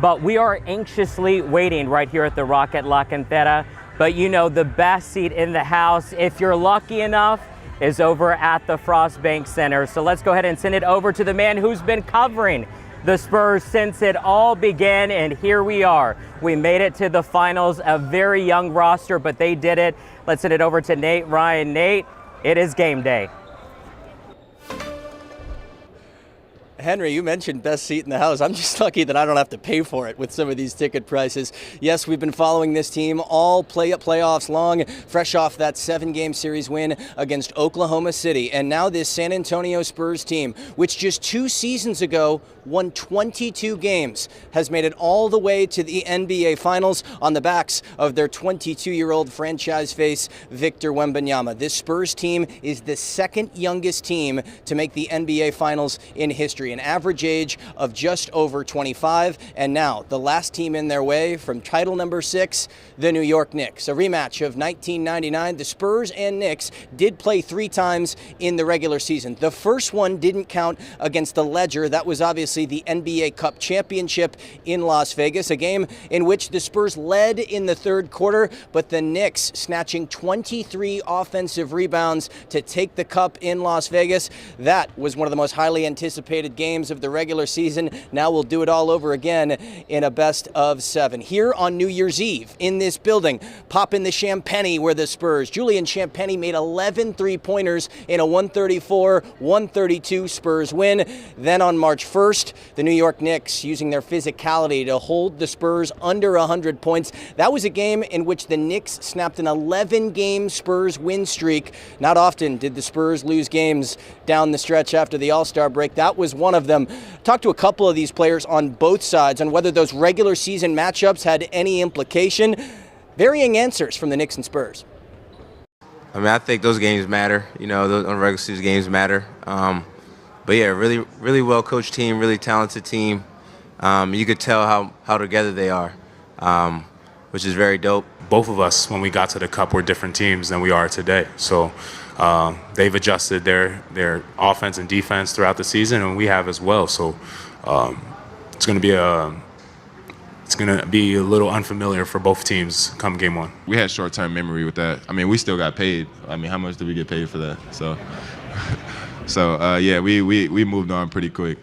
But we are anxiously waiting right here at the Rock at La Cantera. But you know, the best seat in the house, if you're lucky enough, is over at the Frost Bank Center. So let's go ahead and send it over to the man who's been covering the Spurs since it all began, and here we are. We made it to the finals, a very young roster, but they did it. Let's send it over to Nate Ryan. Nate, it is game day. Henry, you mentioned best seat in the house. I'm just lucky that I don't have to pay for it with some of these ticket prices. Yes, we've been following this team all playoffs long, fresh off that 7-game series win against Oklahoma City. And now this San Antonio Spurs team, which just 2 seasons ago won 22 games, has made it all the way to the NBA Finals on the backs of their 22-year-old franchise face, Victor Wembanyama. This Spurs team is the second youngest team to make the NBA Finals in history. An average age of just over 25, and now the last team in their way from title number 6, the New York Knicks. A rematch of 1999. The Spurs and Knicks did play 3 times in the regular season. The first one didn't count against the Ledger. That was obviously the NBA Cup championship in Las Vegas, a game in which the Spurs led in the third quarter, but the Knicks snatching 23 offensive rebounds to take the cup in Las Vegas. That was one of the most highly anticipated games of the regular season. Now we'll do it all over again in a best of 7. Here on New Year's Eve in this building, pop in the Champagny where the Spurs, Julian Champagny made 11 3-pointers in a 134-132 Spurs win. Then on March 1st, the New York Knicks using their physicality to hold the Spurs under 100 points. That was a game in which the Knicks snapped an 11-game Spurs win streak. Not often did the Spurs lose games down the stretch after the All-Star break. That was one of them. Talked to a couple of these players on both sides on whether those regular season matchups had any implication. Varying answers from the Knicks and Spurs. I mean, I think those games matter. You know, those regular season games matter. But yeah, really well coached team, really talented team. You could tell how together they are, which is very dope. Both of us, when we got to the Cup, were different teams than we are today. So they've adjusted their offense and defense throughout the season, and we have as well. So it's going to be a little unfamiliar for both teams come game 1. We had short-term memory with that. I mean, we still got paid. I mean, how much did we get paid for that? So yeah, we moved on pretty quick.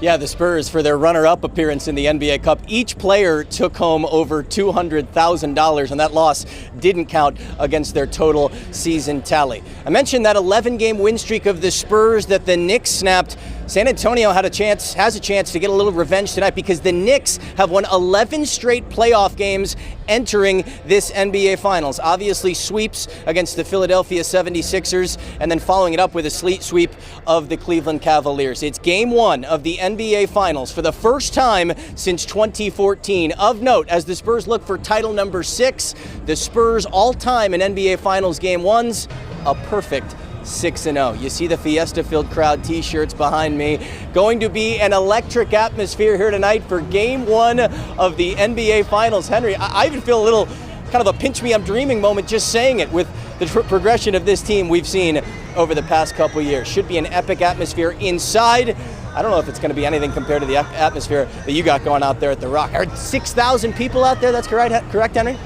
Yeah, the Spurs, for their runner-up appearance in the NBA Cup, each player took home over $200,000, and that loss didn't count against their total season tally. I mentioned that 11-game win streak of the Spurs that the Knicks snapped. San Antonio has a chance to get a little revenge tonight because the Knicks have won 11 straight playoff games entering this NBA Finals. Obviously sweeps against the Philadelphia 76ers and then following it up with a sweep of the Cleveland Cavaliers. It's game 1 of the NBA Finals for the first time since 2014. Of note, as the Spurs look for title number 6, the Spurs all-time in NBA Finals game 1s, a perfect 6-0. You see the Fiesta-filled crowd t-shirts behind me. Going to be an electric atmosphere here tonight for Game 1 of the NBA Finals. Henry, I even feel a little kind of a pinch me I'm dreaming moment just saying it with the progression of this team we've seen over the past couple years. Should be an epic atmosphere inside. I don't know if it's going to be anything compared to the atmosphere that you got going out there at the Rock. Are 6,000 people out there? That's correct, Henry?